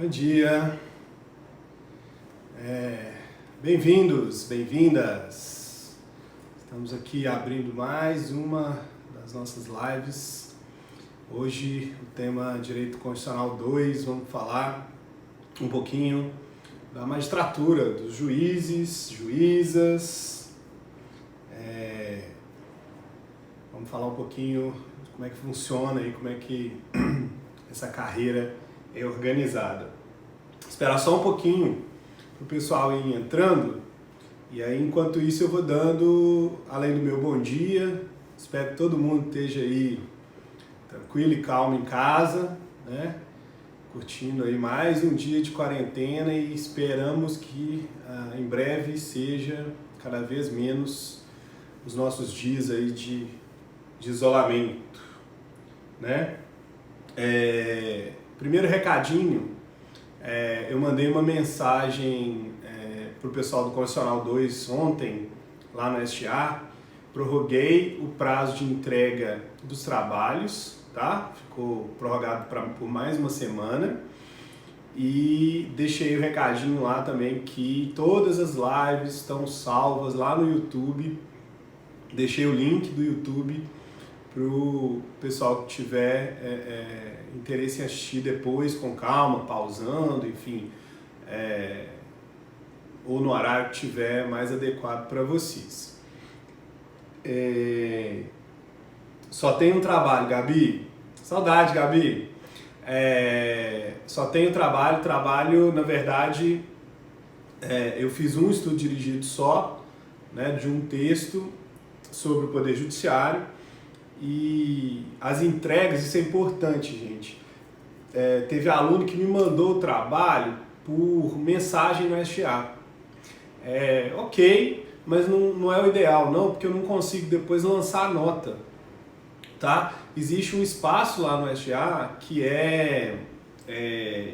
Bom dia, bem-vindos, bem-vindas. Estamos aqui abrindo mais uma das nossas lives. Hoje o tema Direito Constitucional 2, vamos falar um pouquinho da magistratura, dos juízes, juízas. Vamos falar um pouquinho de como é que funciona e como é que essa carreira é organizada. Esperar só um pouquinho para o pessoal ir entrando, e aí enquanto isso eu vou dando, além do meu bom dia, espero que todo mundo esteja aí tranquilo e calmo em casa, né? Curtindo aí mais um dia de quarentena e esperamos que em breve seja cada vez menos os nossos dias aí de isolamento, né? Primeiro recadinho, eu mandei uma mensagem para o pessoal do Constitucional 2 ontem, lá no STA, prorroguei o prazo de entrega dos trabalhos, tá? Ficou prorrogado por mais uma semana e deixei o recadinho lá também que todas as lives estão salvas lá no YouTube, deixei o link do YouTube para o pessoal que tiver interesse em assistir depois com calma, pausando, enfim, ou no horário que tiver mais adequado para vocês. Só tem um trabalho, Gabi. Saudade, Gabi. Só tem um trabalho, na verdade, eu fiz um estudo dirigido só, né, de um texto sobre o Poder Judiciário. E as entregas, isso é importante, gente. Teve aluno que me mandou o trabalho por mensagem no STA. Ok, mas não é o ideal, não, porque eu não consigo depois lançar a nota, tá? Existe um espaço lá no STA que é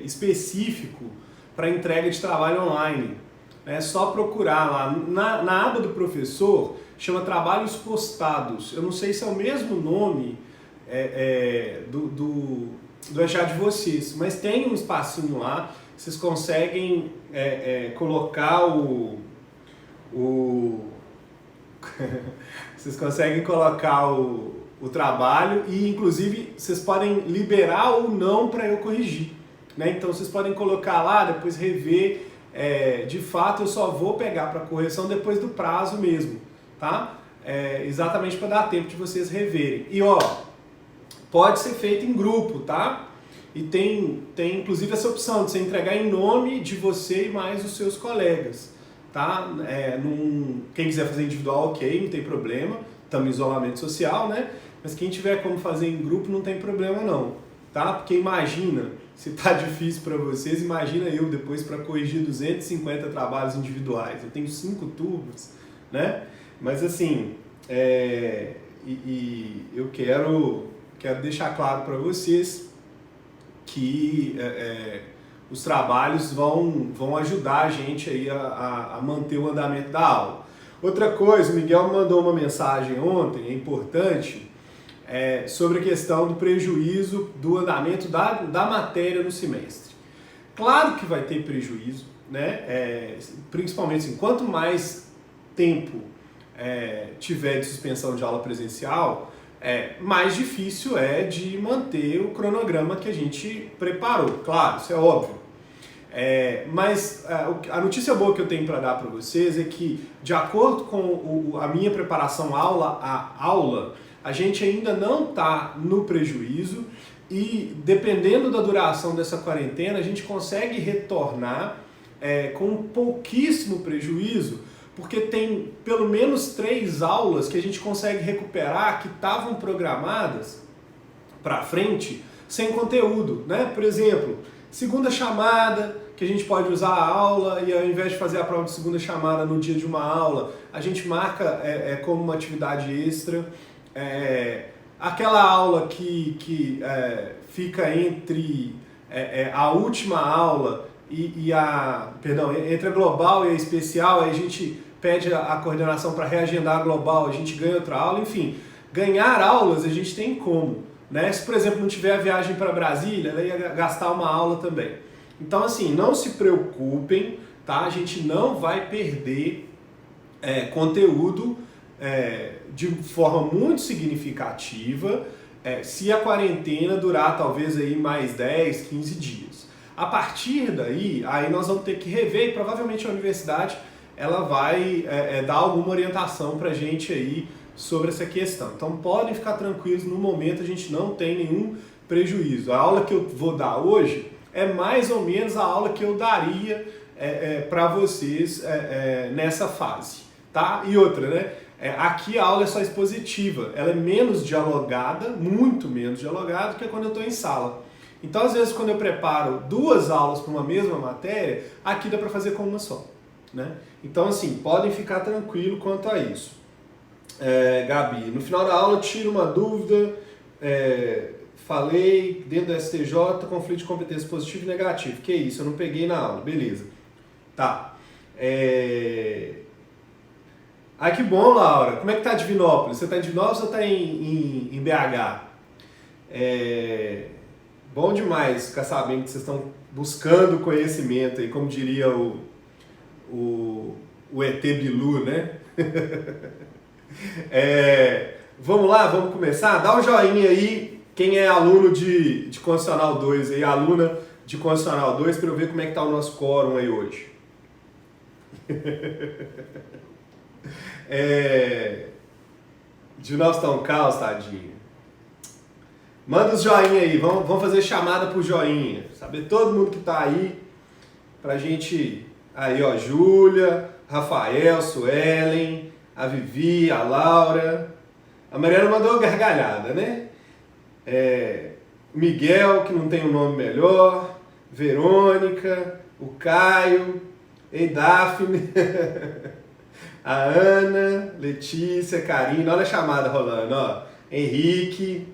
específico para entrega de trabalho online. É só procurar lá. Na aba do professor, chama Trabalhos Postados. Eu não sei se é o mesmo nome do STA de vocês, mas tem um espacinho lá, vocês conseguem colocar vocês conseguem colocar o trabalho e, inclusive, vocês podem liberar ou não para eu corrigir, né? Então, vocês podem colocar lá, depois rever. De fato, eu só vou pegar para correção depois do prazo mesmo, tá? Exatamente para dar tempo de vocês reverem. E ó, pode ser feito em grupo, tá? E tem inclusive essa opção de você entregar em nome de você e mais os seus colegas, tá? Quem quiser fazer individual, ok, não tem problema, estamos em isolamento social, né? Mas quem tiver como fazer em grupo, não tem problema não, tá? Porque imagina, se tá difícil para vocês, imagina eu depois para corrigir 250 trabalhos individuais. Eu tenho 5 turmas, né? Mas assim, eu quero deixar claro para vocês que os trabalhos vão ajudar a gente aí a manter o andamento da aula. Outra coisa, o Miguel me mandou uma mensagem ontem, é importante, sobre a questão do prejuízo do andamento da matéria no semestre. Claro que vai ter prejuízo, né? Principalmente assim, quanto mais tempo tiver de suspensão de aula presencial, mais difícil é de manter o cronograma que a gente preparou. Claro, isso é óbvio. Mas a notícia boa que eu tenho para dar para vocês é que, de acordo com a minha preparação aula a aula, a gente ainda não está no prejuízo e, dependendo da duração dessa quarentena, a gente consegue retornar com pouquíssimo prejuízo, porque tem pelo menos 3 aulas que a gente consegue recuperar que estavam programadas para frente sem conteúdo, né? Por exemplo, segunda chamada, que a gente pode usar a aula e ao invés de fazer a prova de segunda chamada no dia de uma aula, a gente marca como uma atividade extra. Aquela aula que fica entre a última aula entre a global e a especial, aí a gente pede a coordenação para reagendar a global, a gente ganha outra aula, enfim, ganhar aulas a gente tem como, né? Se, por exemplo, não tiver a viagem para Brasília, ela ia gastar uma aula também. Então, assim, não se preocupem, tá? A gente não vai perder conteúdo de forma muito significativa se a quarentena durar talvez aí mais 10, 15 dias. A partir daí, aí nós vamos ter que rever e provavelmente a universidade ela vai dar alguma orientação pra gente aí sobre essa questão. Então podem ficar tranquilos, no momento a gente não tem nenhum prejuízo. A aula que eu vou dar hoje é mais ou menos a aula que eu daria para vocês nessa fase, tá? E outra, né? Aqui a aula é só expositiva, ela é menos dialogada, muito menos dialogada do que quando eu estou em sala. Então, às vezes, quando eu preparo 2 aulas para uma mesma matéria, aqui dá para fazer com uma só, né? Então, assim, podem ficar tranquilos quanto a isso. Gabi, no final da aula tiro uma dúvida, falei dentro do STJ, conflito de competência positivo e negativo. Que isso? Eu não peguei na aula, beleza. Tá. Ah, que bom, Laura. Como é que tá Divinópolis? Você tá em Divinópolis ou tá em BH? Bom demais ficar sabendo que vocês estão buscando conhecimento aí, como diria o ET Bilu, né? Vamos lá, vamos começar? Dá um joinha aí, quem é aluno de Constitucional 2 aí, aluna de Constitucional 2, para eu ver como é que tá o nosso quórum aí hoje. De nós tá um caos, tadinho. Manda os joinha aí, vamos fazer chamada por joinha. Saber todo mundo que tá aí, pra gente... Aí, ó, Júlia, Rafael, Suelen, a Vivi, a Laura. A Mariana mandou uma gargalhada, né? Miguel, que não tem um nome melhor. Verônica, o Caio, ei, Daphne, a Ana, Letícia, Karina. Olha a chamada rolando, ó. Henrique,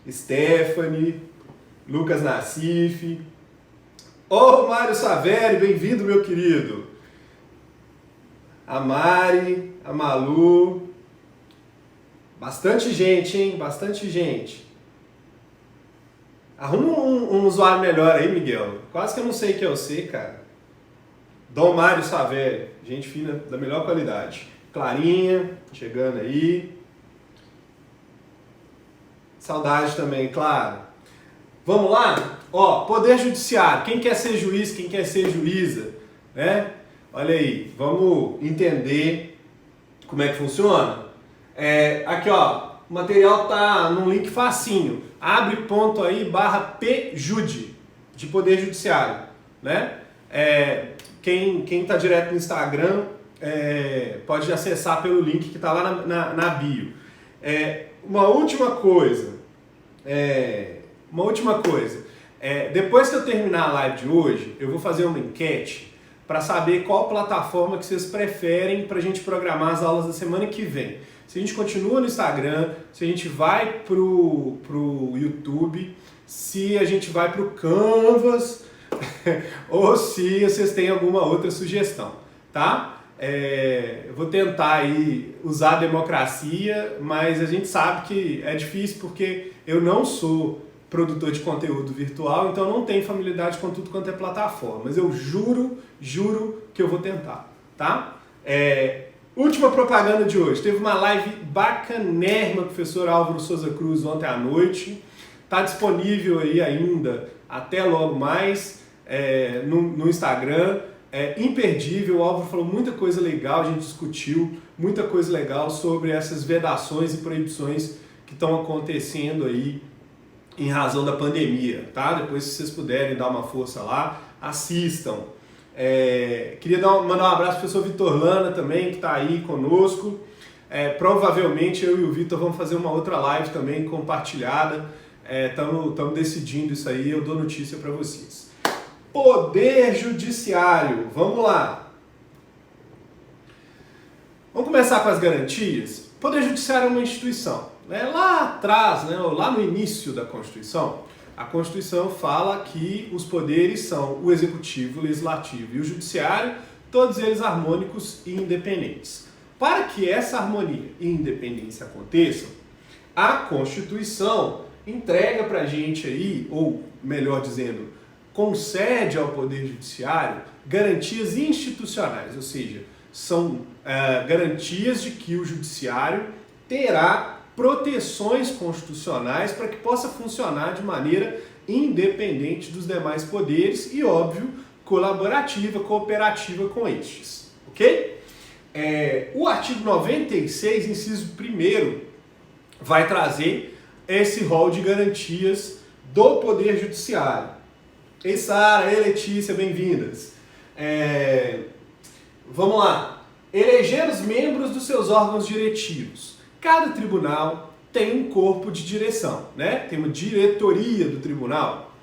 Stephanie, Lucas Nassif. Ô, Mário Saveri, bem-vindo, meu querido. A Mari, a Malu. Bastante gente, hein? Bastante gente. Arruma um usuário melhor aí, Miguel. Quase que eu não sei que é você, cara. Dom Mário Saveri, gente fina da melhor qualidade. Clarinha, chegando aí. Saudade também, claro. Vamos lá? Ó, Poder Judiciário. Quem quer ser juiz, quem quer ser juíza, né? Olha aí, vamos entender como é que funciona? Aqui, ó, o material tá num link facinho. Abre ponto aí, /PJUD, de Poder Judiciário, né? Quem tá direto no Instagram pode acessar pelo link que tá lá na bio. Uma última coisa. Depois que eu terminar a live de hoje, eu vou fazer uma enquete para saber qual plataforma que vocês preferem para a gente programar as aulas da semana que vem. Se a gente continua no Instagram, se a gente vai pro YouTube, se a gente vai pro Canvas ou se vocês têm alguma outra sugestão, tá? Eu vou tentar aí usar a democracia, mas a gente sabe que é difícil porque eu não sou produtor de conteúdo virtual, então não tenho familiaridade com tudo quanto é plataforma, mas eu juro que eu vou tentar, tá? Última propaganda de hoje, teve uma live bacanérrima com o professor Álvaro Souza Cruz ontem à noite, tá disponível aí ainda, até logo mais, no Instagram, imperdível. O Álvaro falou muita coisa legal, a gente discutiu muita coisa legal sobre essas vedações e proibições que estão acontecendo aí em razão da pandemia, tá? Depois, se vocês puderem dar uma força lá, assistam. Queria mandar um abraço para o professor Vitor Lana também, que está aí conosco. Provavelmente eu e o Vitor vamos fazer uma outra live também compartilhada. Estamos decidindo isso aí, eu dou notícia para vocês. Poder Judiciário, vamos lá. Vamos começar com as garantias. Poder Judiciário é uma instituição. Lá atrás, lá no início da Constituição, a Constituição fala que os poderes são o Executivo, o Legislativo e o Judiciário, todos eles harmônicos e independentes. Para que essa harmonia e independência aconteçam, a Constituição entrega para a gente aí, ou melhor dizendo, concede ao Poder Judiciário garantias institucionais, ou seja, são garantias de que o Judiciário terá proteções constitucionais para que possa funcionar de maneira independente dos demais poderes e, óbvio, colaborativa, cooperativa com estes. Ok? O artigo 96, inciso 1º, vai trazer esse rol de garantias do Poder Judiciário. Ei, Sara, ei, Letícia, bem-vindas. Vamos lá. Eleger os membros dos seus órgãos diretivos. Cada tribunal tem um corpo de direção, né? Tem uma diretoria do tribunal.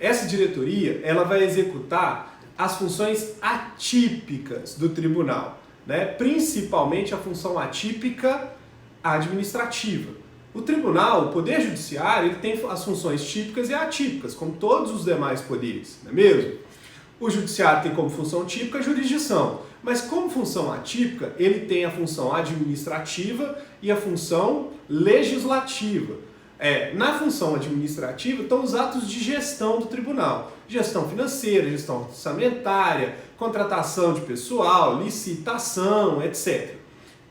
Essa diretoria, ela vai executar as funções atípicas do tribunal, né? Principalmente a função atípica administrativa. O tribunal, o Poder Judiciário, ele tem as funções típicas e atípicas, como todos os demais poderes, não é mesmo? O Judiciário tem como função típica a jurisdição, mas como função atípica, ele tem a função administrativa e a função legislativa. Na função administrativa estão os atos de gestão do tribunal. Gestão financeira, gestão orçamentária, contratação de pessoal, licitação, etc.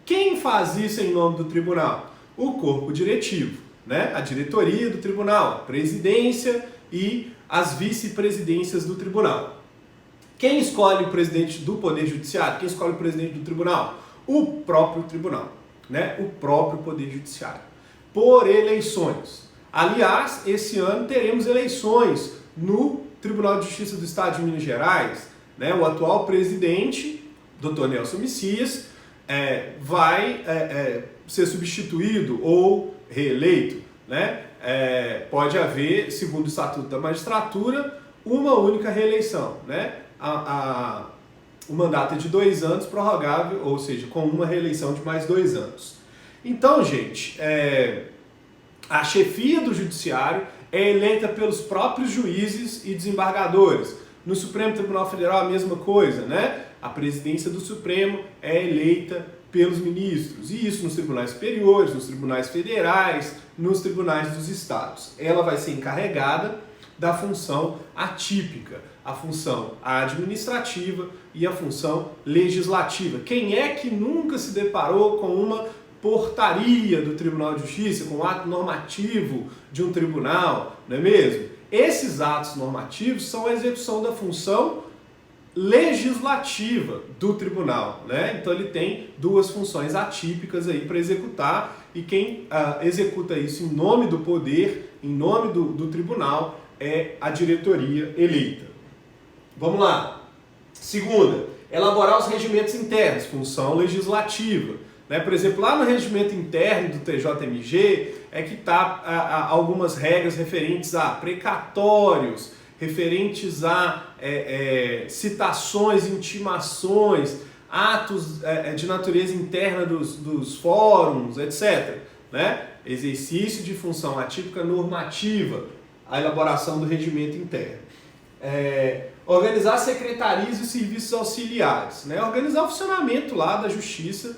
Quem faz isso em nome do tribunal? O corpo diretivo, né? A diretoria do tribunal, a presidência e as vice-presidências do tribunal. Quem escolhe o presidente do Poder Judiciário? Quem escolhe o presidente do tribunal? O próprio tribunal, né? O próprio Poder Judiciário. Por eleições. Aliás, esse ano teremos eleições no Tribunal de Justiça do Estado de Minas Gerais, né? O atual presidente, Dr. Nelson Messias, vai ser substituído ou reeleito, né? Pode haver, segundo o Estatuto da Magistratura, uma única reeleição, né? O mandato é de 2 anos, prorrogável, ou seja, com uma reeleição de mais 2 anos. Então, gente, a chefia do Judiciário é eleita pelos próprios juízes e desembargadores. No Supremo Tribunal Federal, a mesma coisa, né? A presidência do Supremo é eleita pelos ministros. E isso nos tribunais superiores, nos tribunais federais, nos tribunais dos estados. Ela vai ser encarregada da função atípica, a função administrativa e a função legislativa. Quem é que nunca se deparou com uma portaria do Tribunal de Justiça, com um ato normativo de um tribunal, não é mesmo? Esses atos normativos são a execução da função legislativa do tribunal, né? Então ele tem 2 funções atípicas aí para executar e quem executa isso em nome do poder, em nome do tribunal, é a diretoria eleita. Vamos lá. Segunda, elaborar os regimentos internos, função legislativa. Né? Por exemplo, lá no regimento interno do TJMG é que está algumas regras referentes a precatórios, referentes a citações, intimações, atos de natureza interna dos fóruns, etc. Né? Exercício de função atípica normativa, a elaboração do regimento interno. Organizar secretarias e serviços auxiliares, né? Organizar o funcionamento lá da justiça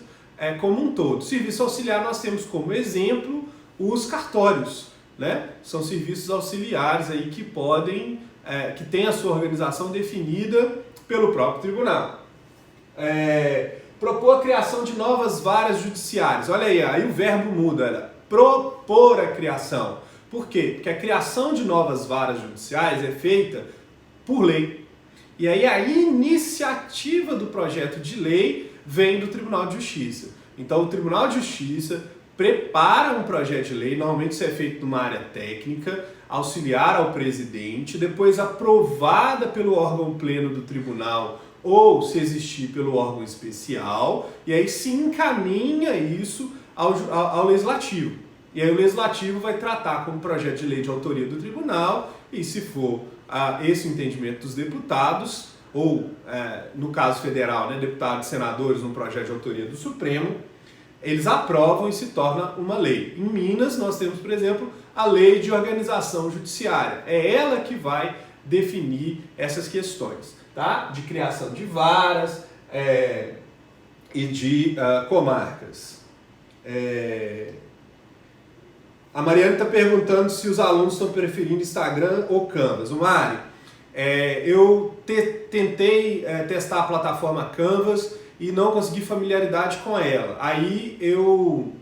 como um todo. Serviço auxiliar nós temos como exemplo os cartórios, né? São serviços auxiliares aí que podem, que têm a sua organização definida pelo próprio tribunal. Propor a criação de novas varas judiciárias. Olha aí o verbo muda, propor a criação. Por quê? Porque a criação de novas varas judiciais é feita por lei. E aí a iniciativa do projeto de lei vem do Tribunal de Justiça. Então o Tribunal de Justiça prepara um projeto de lei, normalmente isso é feito numa área técnica, auxiliar ao presidente, depois aprovada pelo órgão pleno do tribunal ou, se existir, pelo órgão especial, e aí se encaminha isso ao legislativo. E aí o legislativo vai tratar como projeto de lei de autoria do tribunal e, se for esse o entendimento dos deputados, ou no caso federal, né, deputados e senadores, um projeto de autoria do Supremo, eles aprovam e se torna uma lei. Em Minas nós temos, por exemplo, a Lei de Organização Judiciária. É ela que vai definir essas questões, tá? De criação de varas e de comarcas. A Mariana está perguntando se os alunos estão preferindo Instagram ou Canvas. O Mário, Eu tentei testar a plataforma Canvas e não consegui familiaridade com ela. Aí eu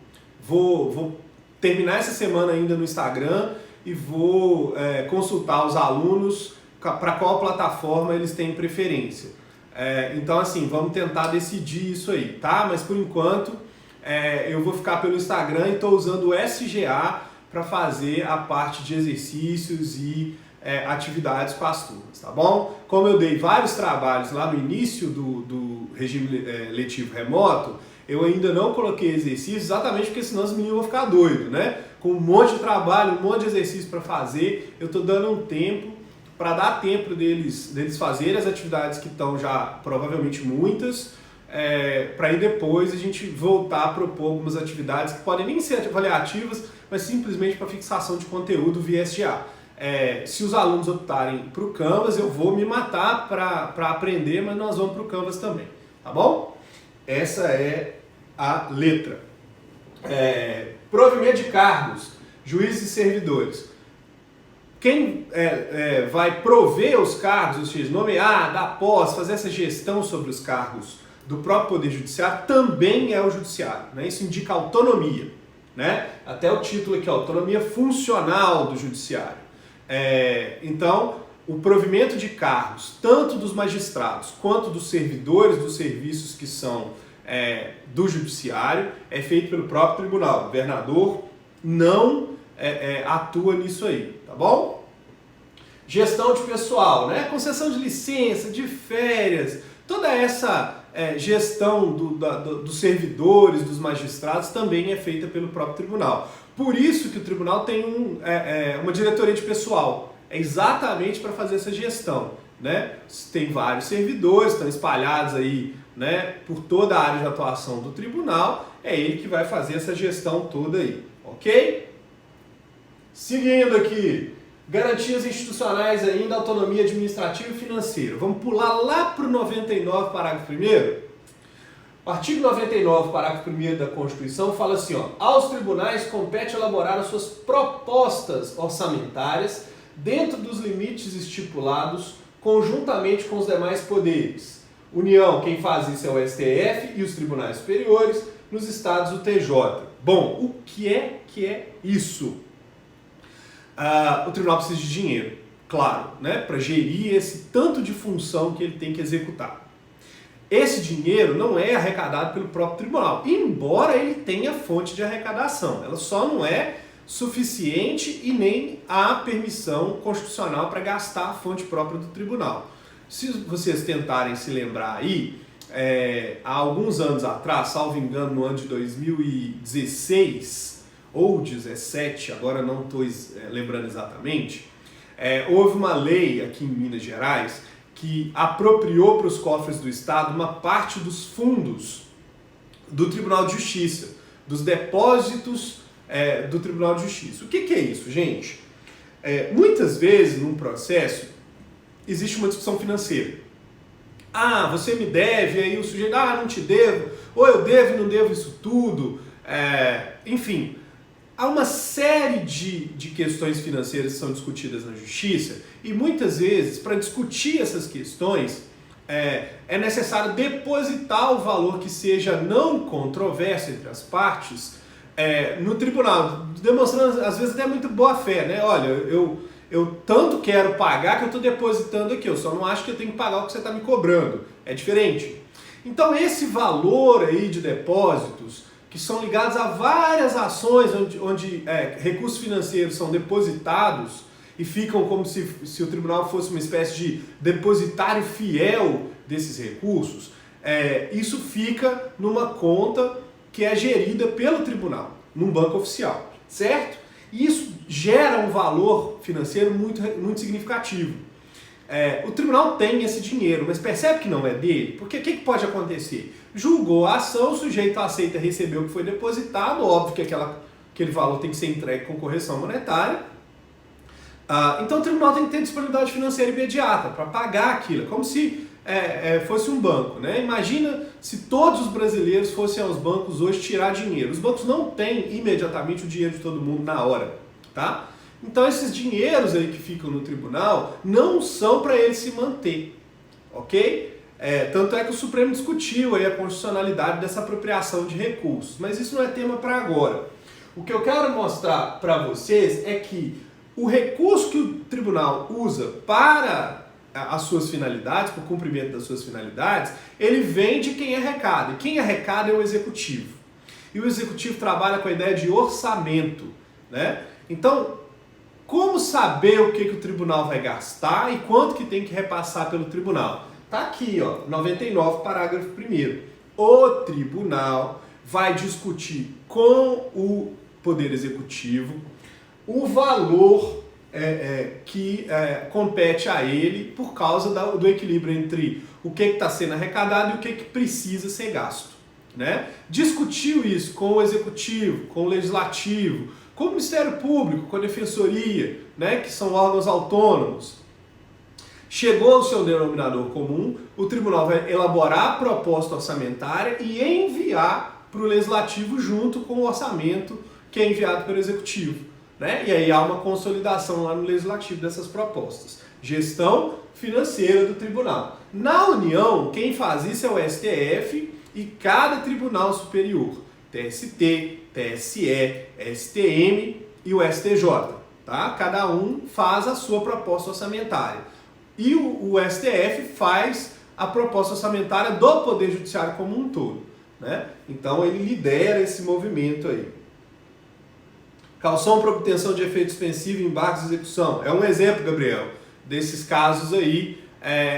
vou terminar essa semana ainda no Instagram e vou consultar os alunos para qual plataforma eles têm preferência. Então, assim, vamos tentar decidir isso aí, tá? Mas por enquanto eu vou ficar pelo Instagram e estou usando o SGA para fazer a parte de exercícios e atividades com as turmas, tá bom? Como eu dei vários trabalhos lá no início do regime letivo remoto, eu ainda não coloquei exercícios, exatamente porque senão os meninos vão ficar doidos, né? Com um monte de trabalho, um monte de exercício para fazer, eu estou dando um tempo para dar tempo deles fazerem as atividades que estão já provavelmente muitas, para aí depois a gente voltar a propor algumas atividades que podem nem ser avaliativas, mas simplesmente para fixação de conteúdo via SGA. Se os alunos optarem para o Canvas, eu vou me matar para aprender, mas nós vamos para o Canvas também, tá bom? Essa é a letra. Provimento de cargos, juízes e servidores. Quem vai prover os cargos, ou seja, nomear, dar posse, fazer essa gestão sobre os cargos do próprio Poder Judiciário, também é o Judiciário, né? Isso indica autonomia, né? Até o título aqui, autonomia funcional do Judiciário. Então, o provimento de cargos, tanto dos magistrados quanto dos servidores dos serviços que são do Judiciário, é feito pelo próprio tribunal. O governador não atua nisso aí, tá bom? Gestão de pessoal, né? Concessão de licença, de férias, toda essa gestão dos servidores, dos magistrados, também é feita pelo próprio tribunal. Por isso que o tribunal tem uma diretoria de pessoal, exatamente para fazer essa gestão, né? Tem vários servidores, estão espalhados aí, né, por toda a área de atuação do tribunal, é ele que vai fazer essa gestão toda aí, ok? Seguindo aqui, garantias institucionais ainda, autonomia administrativa e financeira. Vamos pular lá para o 99, parágrafo 1º. O artigo 99, parágrafo 1º da Constituição fala assim, ó, aos tribunais compete elaborar as suas propostas orçamentárias dentro dos limites estipulados conjuntamente com os demais poderes. União, quem faz isso é o STF e os tribunais superiores, nos estados o TJ. Bom, o que é isso? O tribunal precisa de dinheiro, claro, né, para gerir esse tanto de função que ele tem que executar. Esse dinheiro não é arrecadado pelo próprio tribunal, embora ele tenha fonte de arrecadação. Ela só não é suficiente e nem há permissão constitucional para gastar a fonte própria do tribunal. Se vocês tentarem se lembrar aí, há alguns anos atrás, salvo engano, no ano de 2016 ou 2017, agora não estou lembrando exatamente, houve uma lei aqui em Minas Gerais que apropriou para os cofres do Estado uma parte dos fundos do Tribunal de Justiça, dos depósitos do Tribunal de Justiça. O que é isso, gente? Muitas vezes, num processo, existe uma discussão financeira. Ah, você me deve, aí o sujeito, não te devo, ou eu devo e não devo isso tudo. Enfim, há uma série de questões financeiras que são discutidas na justiça e muitas vezes, para discutir essas questões, é necessário depositar o valor que seja não controverso entre as partes no tribunal, demonstrando às vezes até muito boa fé, né? Olha, eu tanto quero pagar que eu estou depositando aqui, eu só não acho que eu tenho que pagar o que você está me cobrando. É diferente. Então esse valor aí de depósitos, que são ligados a várias ações onde recursos financeiros são depositados e ficam como se o tribunal fosse uma espécie de depositário fiel desses recursos, isso fica numa conta que é gerida pelo tribunal, num banco oficial, certo? E isso gera um valor financeiro muito, muito significativo. O tribunal tem esse dinheiro, mas percebe que não é dele, porque o que pode acontecer? Julgou a ação, o sujeito aceita receber o que foi depositado, óbvio que aquele valor tem que ser entregue com correção monetária. Então o tribunal tem que ter disponibilidade financeira imediata para pagar aquilo, como se fosse um banco, né? Imagina se todos os brasileiros fossem aos bancos hoje tirar dinheiro. Os bancos não têm imediatamente o dinheiro de todo mundo na hora, tá? Então esses dinheiros aí que ficam no tribunal não são para ele se manter, ok? Tanto é que o Supremo discutiu aí a constitucionalidade dessa apropriação de recursos, mas isso não é tema para agora. O que eu quero mostrar para vocês é que o recurso que o tribunal usa para as suas finalidades, para o cumprimento das suas finalidades, ele vem de quem arrecada. E quem arrecada é o executivo. E o executivo trabalha com a ideia de orçamento, né? Então, como saber o que o tribunal vai gastar e quanto que tem que repassar pelo tribunal? Tá aqui, ó, 99, parágrafo 1º. O tribunal vai discutir com o Poder Executivo o valor que compete a ele por causa do equilíbrio entre o que está sendo arrecadado e o que precisa ser gasto, né? Discutiu isso com o Executivo, com o Legislativo, com o Ministério Público, com a Defensoria, né, que são órgãos autônomos. Chegou ao seu denominador comum, o tribunal vai elaborar a proposta orçamentária e enviar para o Legislativo junto com o orçamento que é enviado pelo Executivo, né? E aí há uma consolidação lá no Legislativo dessas propostas. Gestão financeira do tribunal. Na União, quem faz isso é o STF e cada tribunal superior. TST, TSE, STM e o STJ. Tá? Cada um faz a sua proposta orçamentária. E o STF faz a proposta orçamentária do Poder Judiciário como um todo, né? Então ele lidera esse movimento aí. Calção para obtenção de efeito suspensivo, embargos de execução. É um exemplo, Gabriel, desses casos aí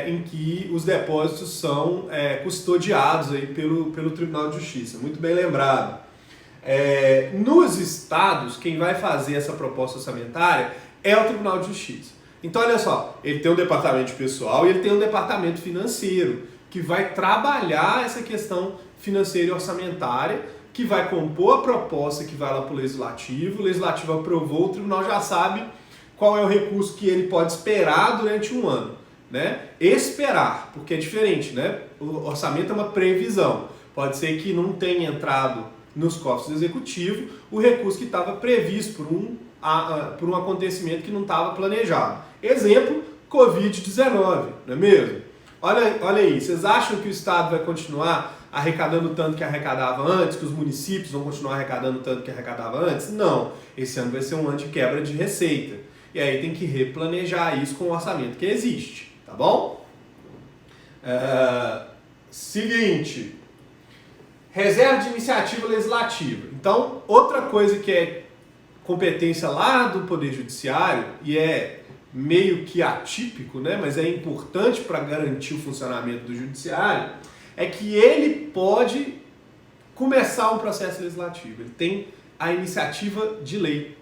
em que os depósitos são custodiados aí pelo Tribunal de Justiça. Muito bem lembrado. Nos estados, quem vai fazer essa proposta orçamentária é o Tribunal de Justiça. Então, olha só, ele tem um departamento de pessoal e ele tem um departamento financeiro que vai trabalhar essa questão financeira e orçamentária, que vai compor a proposta que vai lá para o Legislativo aprovou, o tribunal já sabe qual é o recurso que ele pode esperar durante um ano, né? Esperar, porque é diferente, né? O orçamento é uma previsão. Pode ser que não tenha entrado nos cofres do Executivo o recurso que estava previsto por um acontecimento que não estava planejado. Exemplo, Covid-19, não é mesmo? Olha aí, vocês acham que o Estado vai continuar arrecadando tanto que arrecadava antes, que os municípios vão continuar arrecadando tanto que arrecadava antes? Não, esse ano vai ser um ano de quebra de receita. E aí tem que replanejar isso com o orçamento que existe, tá bom? Seguinte, reserva de iniciativa legislativa. Então, outra coisa que é competência lá do Poder Judiciário, e é meio que atípico, né, mas é importante para garantir o funcionamento do Judiciário, é que ele pode começar um processo legislativo. Ele tem a iniciativa de lei,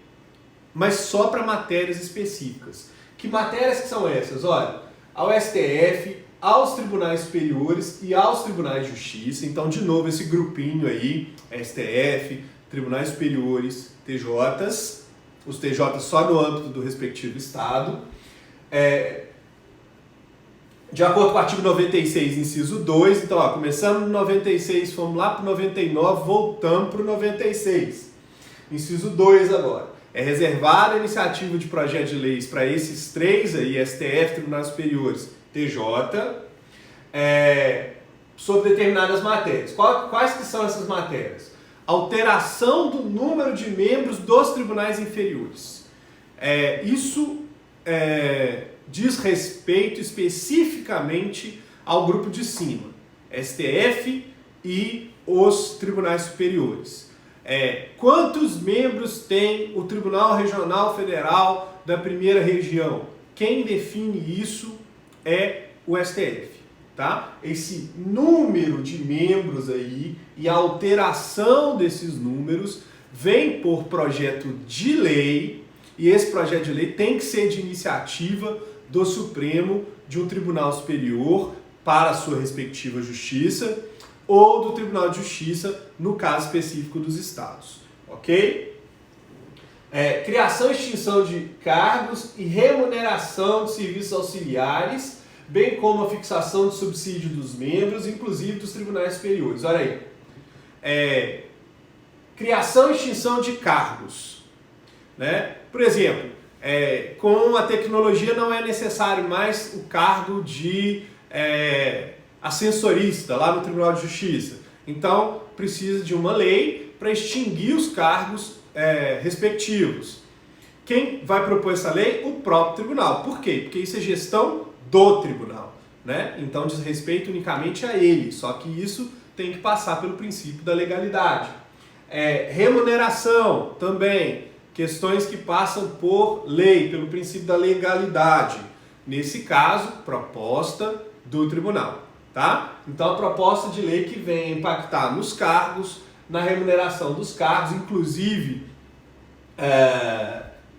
mas só para matérias específicas. Que matérias que são essas? Olha, ao STF, aos tribunais superiores e aos tribunais de justiça. Então, de novo, esse grupinho aí, STF, tribunais superiores, TJs, os TJs só no âmbito do respectivo estado. De acordo com o artigo 96, inciso 2, então, ó, começamos no 96, fomos lá para o 99, voltamos para o 96. Inciso 2 agora. É reservada a iniciativa de projeto de leis para esses três aí, STF, Tribunais Superiores, TJ, sobre determinadas matérias. Quais que são essas matérias? Alteração do número de membros dos tribunais inferiores. Isso diz respeito especificamente ao grupo de cima, STF e os tribunais superiores. Quantos membros tem o Tribunal Regional Federal da Primeira Região? Quem define isso é o STF, tá? Esse número de membros aí e a alteração desses números vem por projeto de lei, e esse projeto de lei tem que ser de iniciativa do Supremo, de um Tribunal Superior para a sua respectiva justiça, ou do Tribunal de Justiça, no caso específico dos estados, ok? Criação e extinção de cargos e remuneração de serviços auxiliares, bem como a fixação de subsídio dos membros, inclusive dos tribunais superiores. Olha aí. Criação e extinção de cargos, né? Por exemplo, Com a tecnologia não é necessário mais o cargo de ascensorista lá no Tribunal de Justiça. Então, precisa de uma lei para extinguir os cargos respectivos. Quem vai propor essa lei? O próprio tribunal. Por quê? Porque isso é gestão do tribunal, né? Então diz respeito unicamente a ele, só que isso tem que passar pelo princípio da legalidade. Remuneração também, questões que passam por lei, pelo princípio da legalidade. Nesse caso, proposta do tribunal, tá? Então a proposta de lei que vem impactar nos cargos, na remuneração dos cargos, inclusive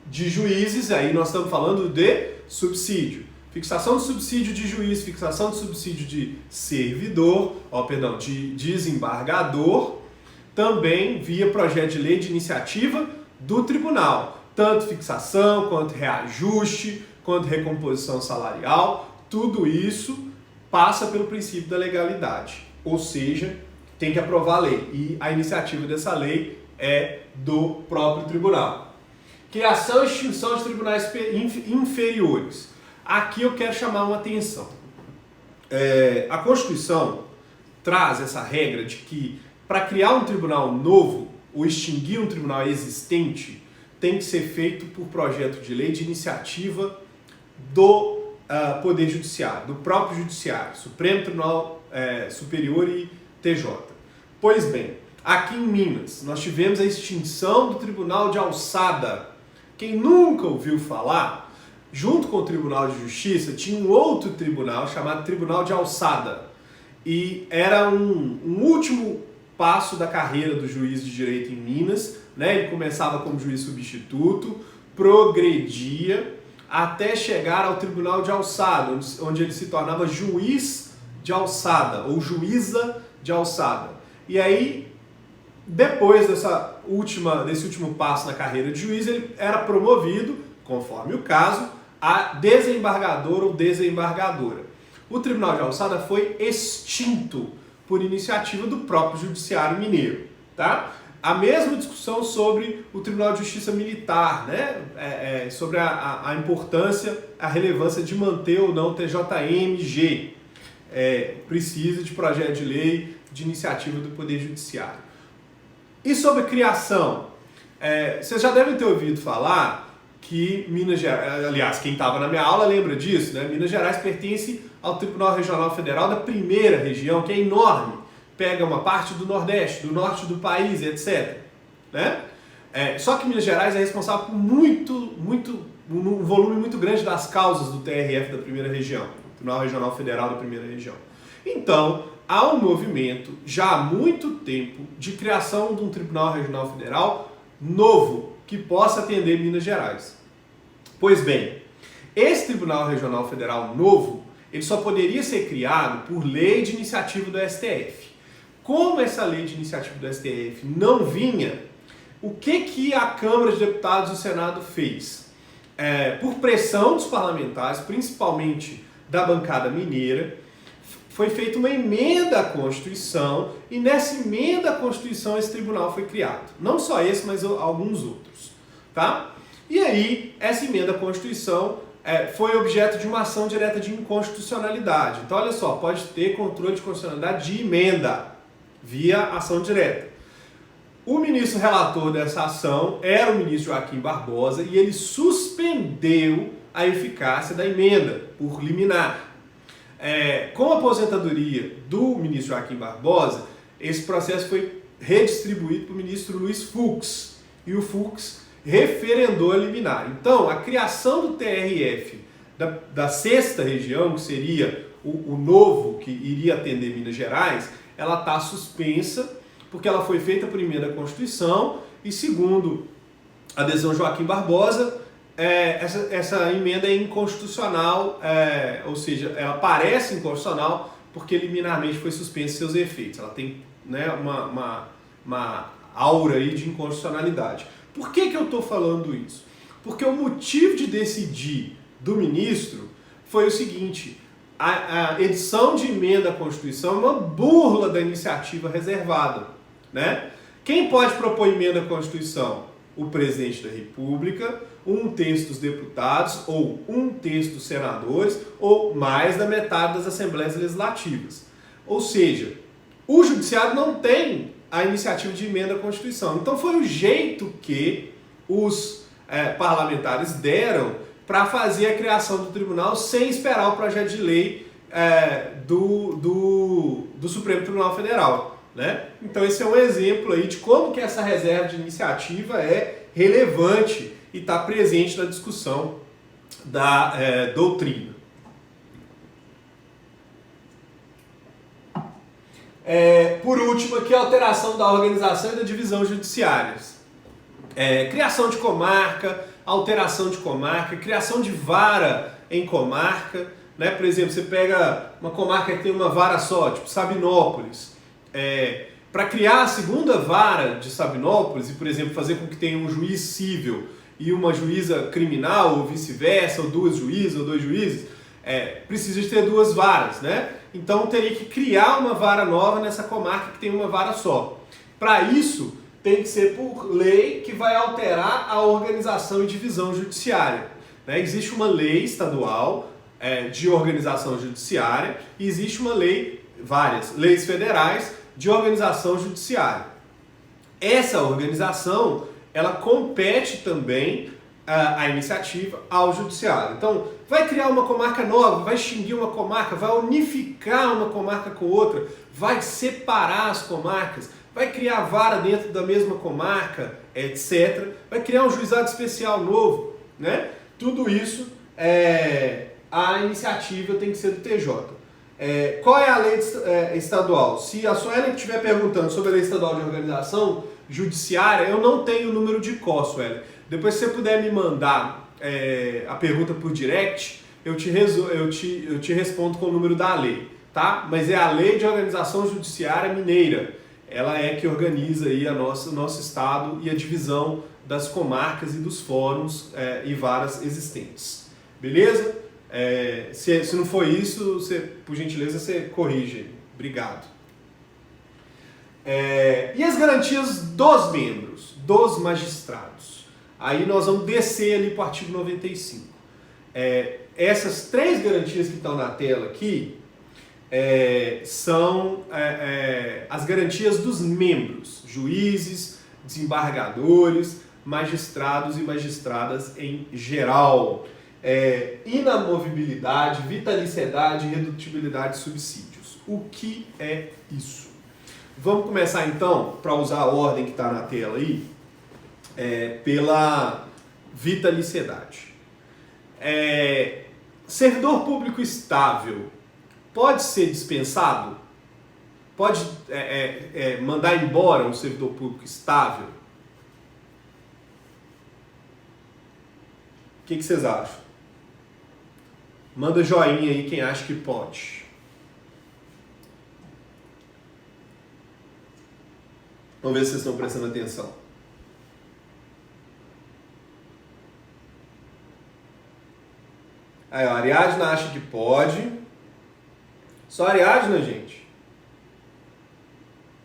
de juízes, aí nós estamos falando de subsídio. Fixação de subsídio de juiz, fixação de subsídio de servidor, de desembargador, também via projeto de lei de iniciativa do tribunal. Tanto fixação, quanto reajuste, quanto recomposição salarial, tudo isso passa pelo princípio da legalidade. Ou seja, tem que aprovar a lei. E a iniciativa dessa lei é do próprio tribunal. Criação e extinção de tribunais inferiores. Aqui eu quero chamar uma atenção. A Constituição traz essa regra de que para criar um tribunal novo ou extinguir um tribunal existente tem que ser feito por projeto de lei de iniciativa do Poder Judiciário, do próprio Judiciário, Supremo Tribunal Superior e TJ. Pois bem, aqui em Minas nós tivemos a extinção do Tribunal de Alçada. Quem nunca ouviu falar, junto com o Tribunal de Justiça, tinha um outro tribunal chamado Tribunal de Alçada. E era um último passo da carreira do juiz de direito em Minas, né? Ele começava como juiz substituto, progredia até chegar ao Tribunal de Alçada, onde ele se tornava juiz de alçada ou juíza de alçada. E aí, depois desse último passo na carreira de juiz, ele era promovido, conforme o caso, a desembargador ou desembargadora. O Tribunal de Alçada foi extinto por iniciativa do próprio Judiciário Mineiro, tá? A mesma discussão sobre o Tribunal de Justiça Militar, né? Sobre a importância, a relevância de manter ou não o TJMG. Precisa de projeto de lei de iniciativa do Poder Judiciário. E sobre criação? Vocês já devem ter ouvido falar que Minas Gerais, aliás, quem estava na minha aula lembra disso, né? Minas Gerais pertence ao Tribunal Regional Federal da primeira região, que é enorme, pega uma parte do Nordeste, do Norte do país, etc. Né? Só que Minas Gerais é responsável por um volume muito grande das causas do TRF da primeira região, Tribunal Regional Federal da primeira região. Então, há um movimento, já há muito tempo, de criação de um Tribunal Regional Federal novo, que possa atender Minas Gerais. Pois bem, esse Tribunal Regional Federal novo, ele só poderia ser criado por lei de iniciativa do STF. Como essa lei de iniciativa do STF não vinha, o que a Câmara de Deputados e o Senado fez? Por pressão dos parlamentares, principalmente da bancada mineira, foi feita uma emenda à Constituição e nessa emenda à Constituição esse tribunal foi criado. Não só esse, mas alguns outros. Tá? E aí, essa emenda à Constituição foi objeto de uma ação direta de inconstitucionalidade. Então, olha só, pode ter controle de constitucionalidade de emenda via ação direta. O ministro relator dessa ação era o ministro Joaquim Barbosa e ele suspendeu a eficácia da emenda por liminar. Com a aposentadoria do ministro Joaquim Barbosa, esse processo foi redistribuído para o ministro Luiz Fux e o Fux referendou a liminar. Então, a criação do TRF da sexta região, que seria o novo que iria atender Minas Gerais, ela está suspensa porque ela foi feita por emenda à Constituição e, segundo a decisão Joaquim Barbosa, essa emenda é inconstitucional, ou seja, ela parece inconstitucional porque liminarmente foi suspensa seus efeitos. Ela tem, né, uma aura aí de inconstitucionalidade. Por que eu estou falando isso? Porque o motivo de decidir do ministro foi o seguinte: a edição de emenda à Constituição é uma burla da iniciativa reservada, né? Quem pode propor emenda à Constituição? o presidente da República, 1/3 dos deputados, ou 1/3 dos senadores, ou mais da metade das assembleias legislativas. Ou seja, o judiciário não tem a iniciativa de emenda à Constituição. Então foi o jeito que os parlamentares deram para fazer a criação do tribunal sem esperar o projeto de lei do Supremo Tribunal Federal, né? Então esse é um exemplo aí de como que essa reserva de iniciativa é relevante e está presente na discussão da doutrina. Por último aqui, a alteração da organização e da divisão judiciárias. Criação de comarca, alteração de comarca, criação de vara em comarca, né? Por exemplo, você pega uma comarca que tem uma vara só, tipo Sabinópolis, para criar a segunda vara de Sabinópolis e, por exemplo, fazer com que tenha um juiz civil e uma juíza criminal, ou vice-versa, ou 2 juízes ou 2 juízes, precisa de ter 2 varas, né? Então teria que criar uma vara nova nessa comarca que tem uma vara só. Para isso, tem que ser por lei que vai alterar a organização e divisão judiciária, né? Existe uma lei estadual de organização judiciária e existe uma lei, várias leis federais de organização judiciária. Essa organização, ela compete também a iniciativa ao judiciário. Então, vai criar uma comarca nova, vai extinguir uma comarca, vai unificar uma comarca com outra, vai separar as comarcas, vai criar vara dentro da mesma comarca, etc. Vai criar um juizado especial novo, né? Tudo isso, a iniciativa tem que ser do TJ. Qual é a lei estadual? Se a Suelen estiver perguntando sobre a lei estadual de organização judiciária, eu não tenho o número de cor, Suelen. Depois, se você puder me mandar a pergunta por direct, eu te respondo com o número da lei, tá? Mas é a Lei de Organização Judiciária Mineira. Ela é que organiza aí o nosso estado e a divisão das comarcas e dos fóruns e varas existentes. Beleza? Se não for isso, por gentileza, você corrige. Obrigado. E as garantias dos membros, dos magistrados? Aí nós vamos descer ali para o artigo 95. Essas 3 garantias que estão na tela aqui são as garantias dos membros, juízes, desembargadores, magistrados e magistradas em geral. Inamovibilidade, vitaliciedade, redutibilidade de subsídios. O que é isso? Vamos começar então, para usar a ordem que está na tela aí, pela vitaliciedade. Servidor público estável pode ser dispensado? Pode mandar embora um servidor público estável? O que vocês acham? Manda joinha aí quem acha que pode. Vamos ver se vocês estão prestando atenção. Aí, a Ariadna acha que pode. Só a Ariadna, gente.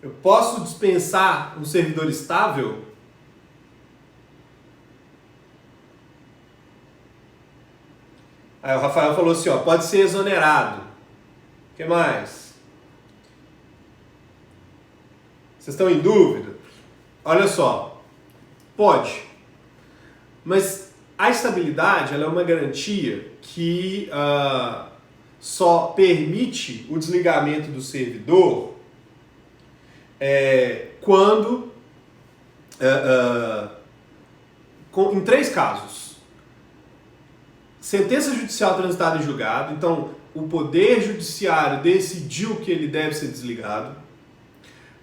Eu posso dispensar um servidor estável? Aí o Rafael falou assim, pode ser exonerado. O que mais? Vocês estão em dúvida? Olha só, pode. Mas a estabilidade ela é uma garantia que só permite o desligamento do servidor quando em 3 casos. Sentença judicial transitada em julgado, então o Poder Judiciário decidiu que ele deve ser desligado.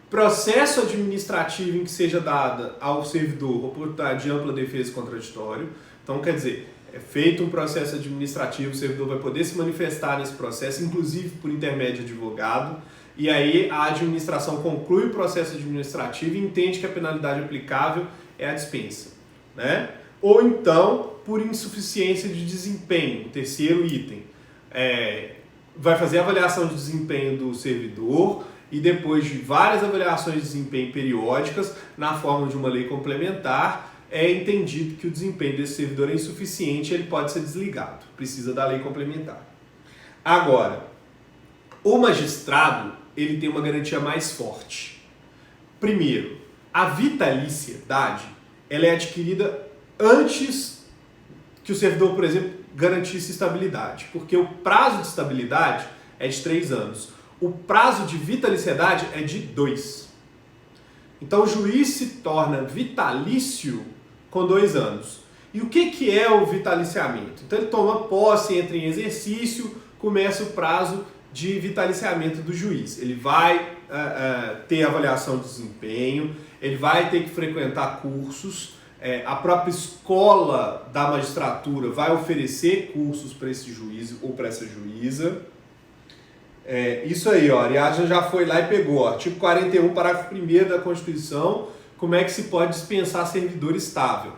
Processo administrativo em que seja dada ao servidor oportunidade de ampla defesa e contraditório. Então, quer dizer, é feito um processo administrativo, o servidor vai poder se manifestar nesse processo, inclusive por intermédio de advogado, e aí a administração conclui o processo administrativo e entende que a penalidade aplicável é a dispensa, né? Ou então, por insuficiência de desempenho, o 3º item. Vai fazer a avaliação de desempenho do servidor e depois de várias avaliações de desempenho periódicas, na forma de uma lei complementar, é entendido que o desempenho desse servidor é insuficiente, ele pode ser desligado, precisa da lei complementar. Agora, o magistrado, ele tem uma garantia mais forte. Primeiro, a vitaliciedade, ela é adquirida antes que o servidor, por exemplo, garantisse estabilidade, porque o prazo de estabilidade é de 3 anos. O prazo de vitaliciedade é de 2. Então o juiz se torna vitalício com 2 anos. E o que é o vitaliciamento? Então ele toma posse, entra em exercício, começa o prazo de vitaliciamento do juiz. Ele vai ter avaliação de desempenho, ele vai ter que frequentar cursos, a própria escola da magistratura vai oferecer cursos para esse juiz ou para essa juíza. Isso aí, ó, Ariadna já foi lá e pegou, ó, artigo 41, parágrafo 1º da Constituição, como é que se pode dispensar servidor estável.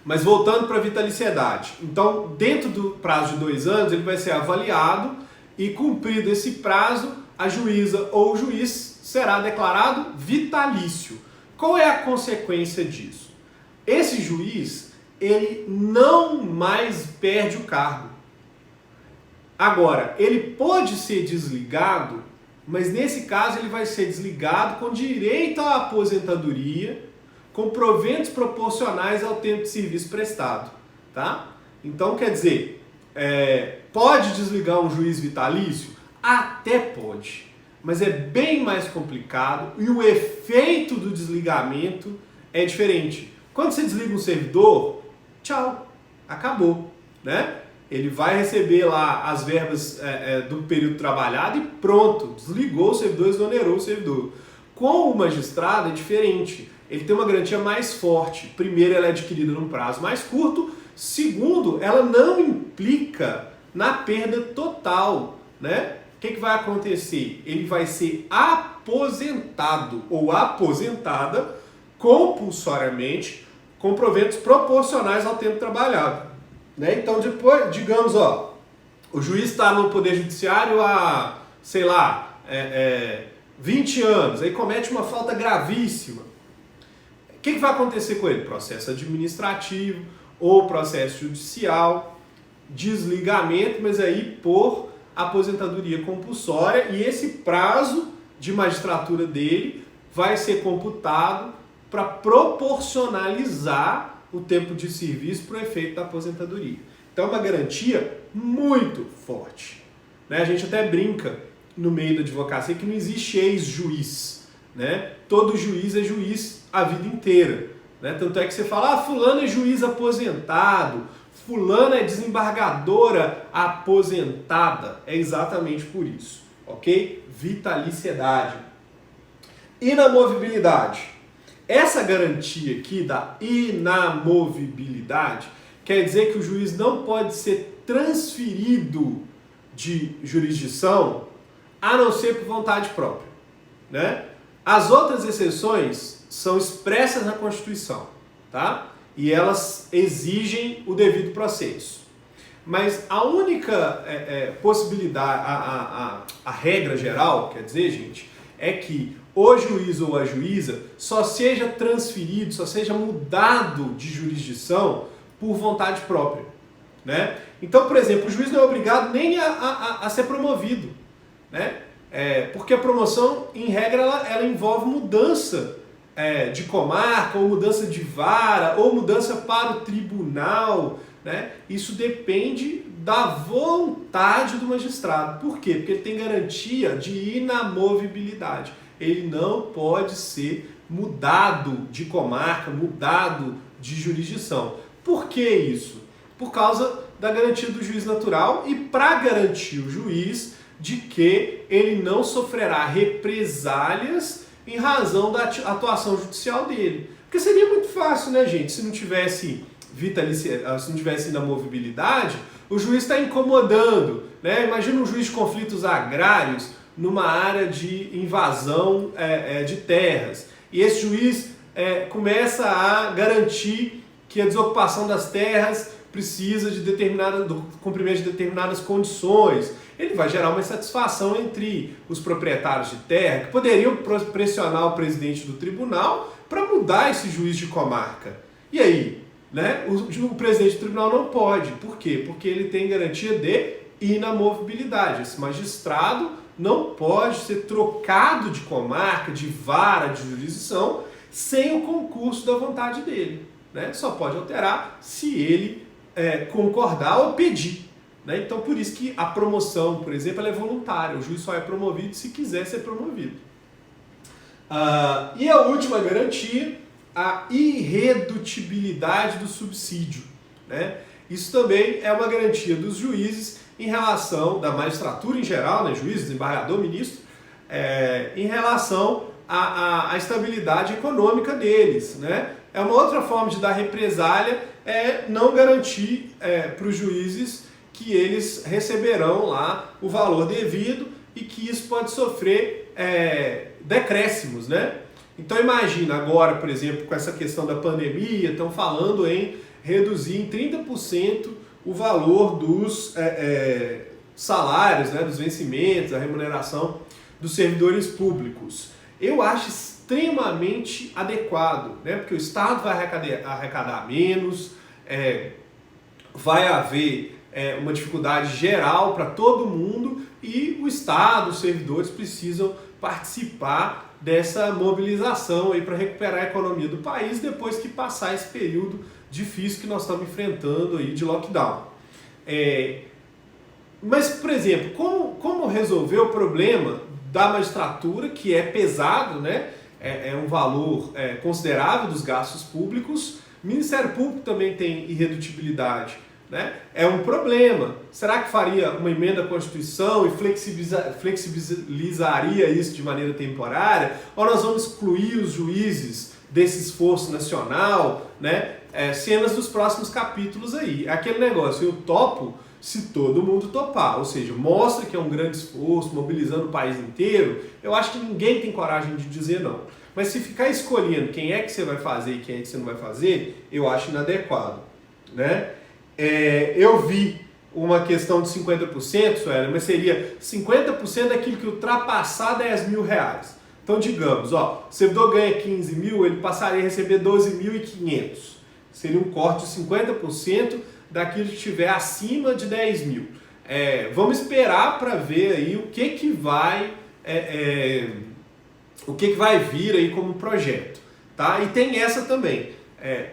Mas voltando para a vitaliciedade, então dentro do prazo de 2 anos ele vai ser avaliado e cumprido esse prazo, a juíza ou o juiz será declarado vitalício. Qual é a consequência disso? Esse juiz, ele não mais perde o cargo. Agora, ele pode ser desligado, mas nesse caso ele vai ser desligado com direito à aposentadoria, com proventos proporcionais ao tempo de serviço prestado, tá? Então, quer dizer, pode desligar um juiz vitalício? Até pode, mas é bem mais complicado e o efeito do desligamento é diferente. Quando você desliga um servidor, tchau, acabou, né? Ele vai receber lá as verbas do período trabalhado e pronto, desligou o servidor, exonerou o servidor. Com o magistrado é diferente, ele tem uma garantia mais forte. Primeiro, ela é adquirida num prazo mais curto. Segundo, ela não implica na perda total, né? O que vai acontecer? Ele vai ser aposentado ou aposentada compulsoriamente com proventos proporcionais ao tempo trabalhado. Né? Então, depois, digamos, ó, o juiz está no Poder Judiciário há, sei lá, 20 anos, aí comete uma falta gravíssima. O que vai acontecer com ele? Processo administrativo ou processo judicial, desligamento, mas aí por aposentadoria compulsória, e esse prazo de magistratura dele vai ser computado para proporcionalizar o tempo de serviço para o efeito da aposentadoria. Então é uma garantia muito forte. Né? A gente até brinca no meio da advocacia que não existe ex-juiz. Né? Todo juiz é juiz a vida inteira. Né? Tanto é que você fala, fulano é juiz aposentado, fulano é desembargadora aposentada. É exatamente por isso. Ok? Vitaliciedade. Inamovibilidade. Essa garantia aqui da inamovibilidade quer dizer que o juiz não pode ser transferido de jurisdição a não ser por vontade própria. Né? As outras exceções são expressas na Constituição, tá? E elas exigem o devido processo. Mas a única possibilidade, a regra geral, quer dizer, gente, é que o juiz ou a juíza só seja transferido, só seja mudado de jurisdição por vontade própria. Né? Então, por exemplo, o juiz não é obrigado nem a ser promovido. Né? Porque a promoção, em regra, ela envolve mudança de comarca, ou mudança de vara, ou mudança para o tribunal. Né? Isso depende da vontade do magistrado. Por quê? Porque ele tem garantia de inamovibilidade. Ele não pode ser mudado de comarca, mudado de jurisdição. Por que isso? Por causa da garantia do juiz natural e para garantir o juiz de que ele não sofrerá represálias em razão da atuação judicial dele. Porque seria muito fácil, né, gente? Se não tivesse inamovibilidade, o juiz está incomodando. Né? Imagina um juiz de conflitos agrários numa área de invasão de terras. E esse juiz começa a garantir que a desocupação das terras precisa do cumprimento de determinadas condições. ele vai gerar uma insatisfação entre os proprietários de terra, que poderiam pressionar o presidente do tribunal para mudar esse juiz de comarca. E aí? Né? O presidente do tribunal não pode. Por quê? Porque ele tem garantia de inamovibilidade. Esse magistrado não pode ser trocado de comarca, de vara, de jurisdição, sem o concurso da vontade dele. Né? Só pode alterar se ele concordar ou pedir. Né? Então, por isso que a promoção, por exemplo, ela é voluntária. O juiz só é promovido se quiser ser promovido. E a última garantia, a irredutibilidade do subsídio. Né? Isso também é uma garantia dos juízes em relação, da magistratura em geral, né? Juiz, desembargador, ministro, em relação à estabilidade econômica deles. Né? É uma outra forma de dar represália, não garantir para os juízes que eles receberão lá o valor devido e que isso pode sofrer decréscimos, né? Então imagina agora, por exemplo, com essa questão da pandemia, estão falando em reduzir em 30% o valor dos salários, né, dos vencimentos, a remuneração dos servidores públicos. Eu acho extremamente adequado, né, porque o Estado vai arrecadar menos, vai haver uma dificuldade geral para todo mundo e o Estado, os servidores precisam participar dessa mobilização aí para recuperar a economia do país depois que passar esse período difícil que nós estamos enfrentando aí de lockdown. Mas, por exemplo, como resolver o problema da magistratura, que é pesado, né? É um valor considerável dos gastos públicos. O Ministério Público também tem irredutibilidade. Né? É um problema. Será que faria uma emenda à Constituição e flexibilizaria isso de maneira temporária? Ou nós vamos excluir os juízes desse esforço nacional? Né? Cenas dos próximos capítulos aí. Aquele negócio, eu topo se todo mundo topar. Ou seja, mostra que é um grande esforço, mobilizando o país inteiro. Eu acho que ninguém tem coragem de dizer não. Mas se ficar escolhendo quem é que você vai fazer e quem é que você não vai fazer, eu acho inadequado. Né? Eu vi uma questão de 50%, Sueli, mas seria 50% daquilo que ultrapassar 10 mil reais. Então, digamos, o servidor ganha 15 mil, ele passaria a receber 12.500. Seria um corte de 50% daquilo que estiver acima de 10 mil. Vamos esperar para ver aí o que vai vir aí como projeto. Tá? E tem essa também.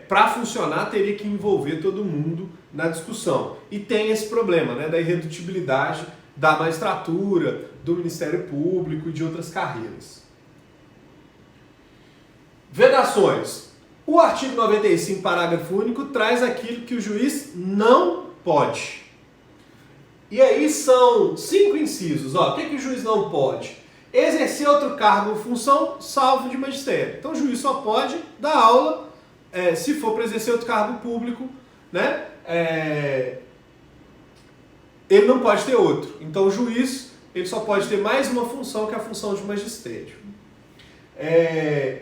Para funcionar, teria que envolver todo mundo na discussão. E tem esse problema, né, da irredutibilidade da magistratura, do Ministério Público e de outras carreiras. Vedações. O artigo 95, parágrafo único, traz aquilo que o juiz não pode. E aí são 5 incisos. O que o juiz não pode? Exercer outro cargo ou função, salvo de magistério. Então o juiz só pode dar aula se for para exercer outro cargo público, né? Ele não pode ter outro. Então o juiz ele só pode ter mais uma função, que é a função de magistério.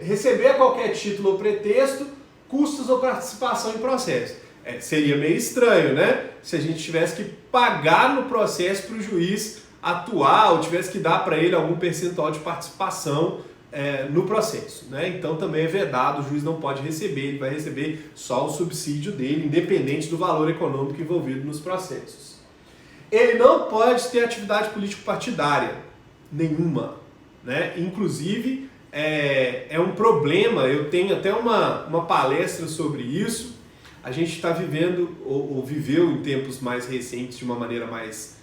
Receber a qualquer título ou pretexto custos ou participação em processo. Seria meio estranho, né? Se a gente tivesse que pagar no processo para o juiz atuar ou tivesse que dar para ele algum percentual de participação no processo, né? Então também é vedado, o juiz não pode receber, ele vai receber só o subsídio dele, independente do valor econômico envolvido nos processos. Ele não pode ter atividade político-partidária nenhuma, né? Inclusive é um problema, eu tenho até uma palestra sobre isso. A gente está vivendo, ou viveu em tempos mais recentes de uma maneira mais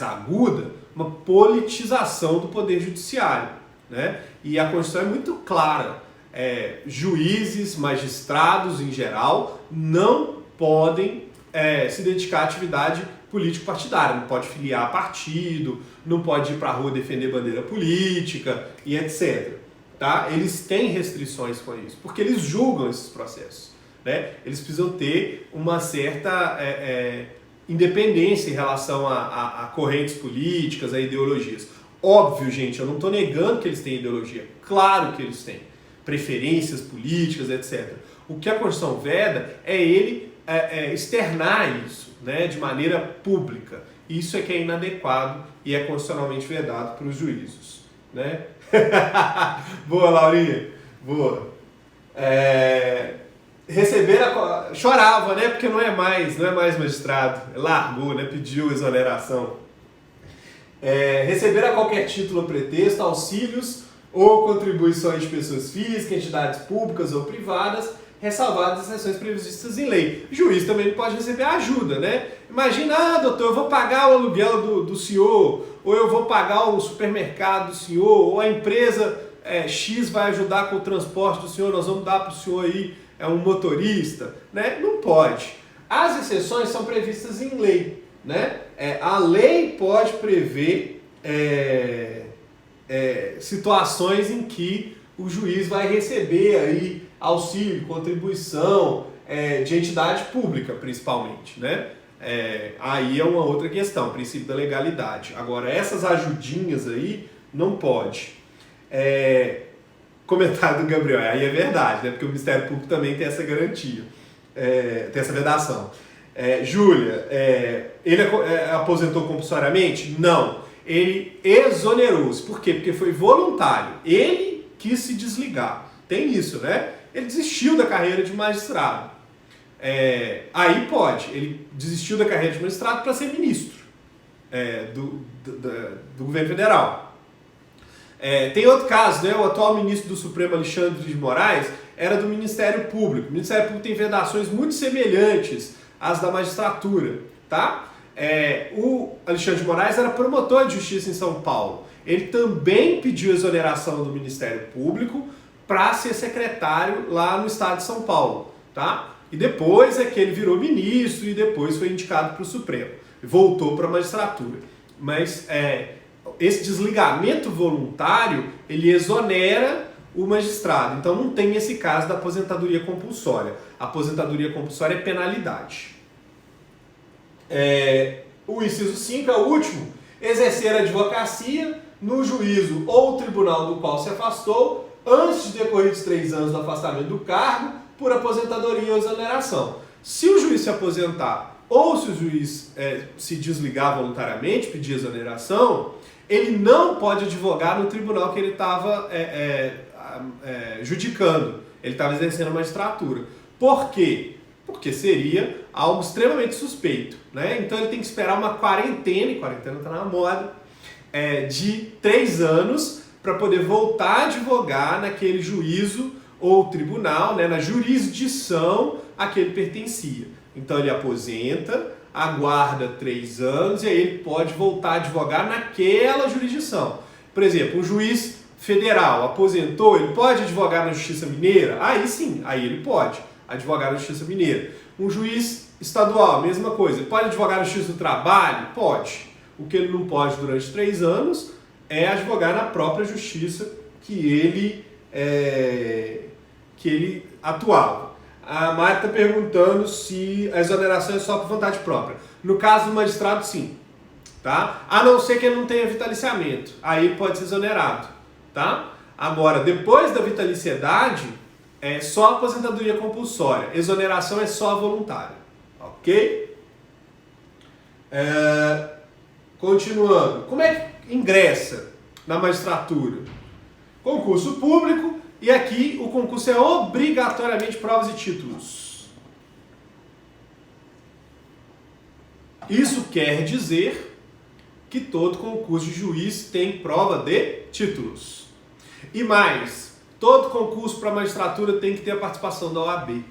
aguda, uma politização do poder judiciário. Né? E a Constituição é muito clara. Juízes, magistrados em geral, não podem se dedicar à atividade político-partidária. Não pode filiar a partido, não pode ir para a rua defender bandeira política e etc. Tá? Eles têm restrições com isso, porque eles julgam esses processos. Né? Eles precisam ter uma certa independência em relação a correntes políticas, a ideologias. Óbvio, gente, eu não estou negando que eles têm ideologia. Claro que eles têm. Preferências políticas, etc. O que a Constituição veda é ele externar isso, né, de maneira pública. Isso é que é inadequado e é constitucionalmente vedado para os juízos, né? Boa, Laurinha. Boa. Chorava, né? Porque não é mais magistrado. Largou, né? Pediu exoneração. Receber a qualquer título ou pretexto auxílios ou contribuições de pessoas físicas, entidades públicas ou privadas, ressalvadas as exceções previstas em lei. O juiz também pode receber ajuda, né? Imagina, doutor, eu vou pagar o aluguel do senhor, ou eu vou pagar o supermercado do senhor, ou a empresa X vai ajudar com o transporte do senhor, nós vamos dar para o senhor aí um motorista, né? Não pode. As exceções são previstas em lei, né? A lei pode prever situações em que o juiz vai receber aí auxílio, contribuição de entidade pública, principalmente, né? Aí é uma outra questão, princípio da legalidade. Agora, essas ajudinhas aí, não pode. Comentário do Gabriel, aí é verdade, né? Porque o Ministério Público também tem essa garantia, tem essa vedação. Júlia, ele aposentou compulsoriamente? Não. Ele exonerou-se. Por quê? Porque foi voluntário. Ele quis se desligar. Tem isso, né? Ele desistiu da carreira de magistrado. Aí pode. Ele desistiu da carreira de magistrado para ser ministro do governo federal. Tem outro caso, né? O atual ministro do Supremo, Alexandre de Moraes, era do Ministério Público. O Ministério Público tem vedações muito semelhantes às da magistratura, tá? O Alexandre de Moraes era promotor de justiça em São Paulo. Ele também pediu exoneração do Ministério Público para ser secretário lá no estado de São Paulo, tá? E depois é que ele virou ministro e depois foi indicado para o Supremo. Voltou para a magistratura. Mas esse desligamento voluntário, ele exonera o magistrado. Então não tem esse caso da aposentadoria compulsória. A aposentadoria compulsória é penalidade. O inciso 5 é o último. Exercer a advocacia no juízo ou tribunal do qual se afastou antes de decorridos 3 anos do afastamento do cargo por aposentadoria ou exoneração. Se o juiz se aposentar ou se o juiz se desligar voluntariamente, pedir exoneração, ele não pode advogar no tribunal que ele estava judicando. Ele estava exercendo a magistratura. Por quê? Porque seria algo extremamente suspeito, né? Então ele tem que esperar uma quarentena, e quarentena está na moda, de 3 anos para poder voltar a advogar naquele juízo ou tribunal, né, na jurisdição a que ele pertencia. Então ele aposenta, aguarda 3 anos e aí ele pode voltar a advogar naquela jurisdição. Por exemplo, um juiz federal aposentou, ele pode advogar na Justiça Mineira? Aí sim, aí ele pode advogar na Justiça Mineira. Um juiz estadual, a mesma coisa. Ele pode advogar na Justiça do Trabalho? Pode. O que ele não pode durante 3 anos é advogar na própria justiça que ele atuava. A Mari está perguntando se a exoneração é só por vontade própria. No caso do magistrado, sim. Tá? A não ser que ele não tenha vitaliciamento. Aí ele pode ser exonerado. Tá? Agora, depois da vitaliciedade, é só aposentadoria compulsória. Exoneração é só voluntária. Ok? Continuando. Como é que ingressa na magistratura? Concurso público. E aqui o concurso é obrigatoriamente provas e títulos. Isso quer dizer que todo concurso de juiz tem prova de títulos. E mais, todo concurso para magistratura tem que ter a participação da OAB.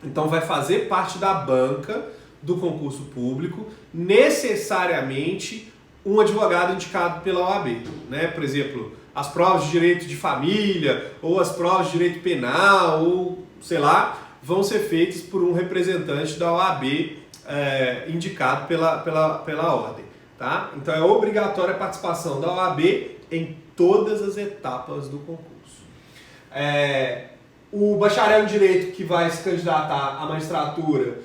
Então vai fazer parte da banca do concurso público, necessariamente um advogado indicado pela OAB, né? Por exemplo, as provas de direito de família, ou as provas de direito penal, ou sei lá, vão ser feitas por um representante da OAB indicado pela ordem. Tá? Então é obrigatória a participação da OAB em todas as etapas do concurso. O bacharel em Direito que vai se candidatar à magistratura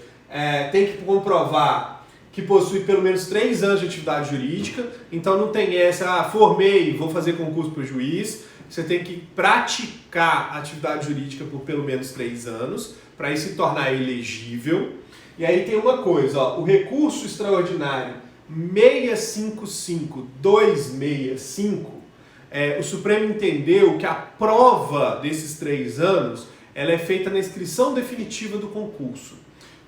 tem que comprovar que possui pelo menos 3 anos de atividade jurídica, então não tem essa, formei, vou fazer concurso para juiz. Você tem que praticar a atividade jurídica por pelo menos 3 anos, para isso se tornar elegível. E aí tem uma coisa, ó, o recurso extraordinário 655-265, o Supremo entendeu que a prova desses 3 anos ela é feita na inscrição definitiva do concurso.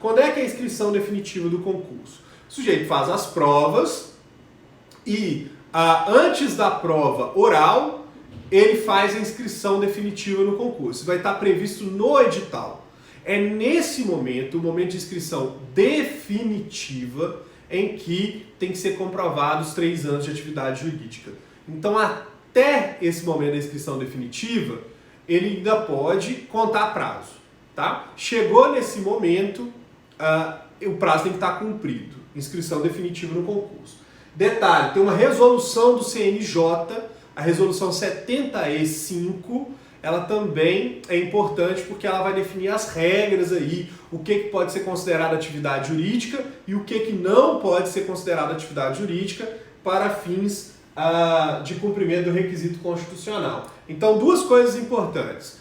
Quando é que é a inscrição definitiva do concurso? O sujeito faz as provas e antes da prova oral, ele faz a inscrição definitiva no concurso. Vai estar previsto no edital. É nesse momento, o momento de inscrição definitiva, em que tem que ser comprovados 3 anos de atividade jurídica. Então, até esse momento da inscrição definitiva, ele ainda pode contar prazo. Tá? Chegou nesse momento, o prazo tem que estar cumprido. Inscrição definitiva no concurso. Detalhe, tem uma resolução do CNJ, a resolução 70E5, ela também é importante porque ela vai definir as regras aí, o que pode ser considerado atividade jurídica e o que não pode ser considerado atividade jurídica para fins de cumprimento do requisito constitucional. Então, 2 coisas importantes.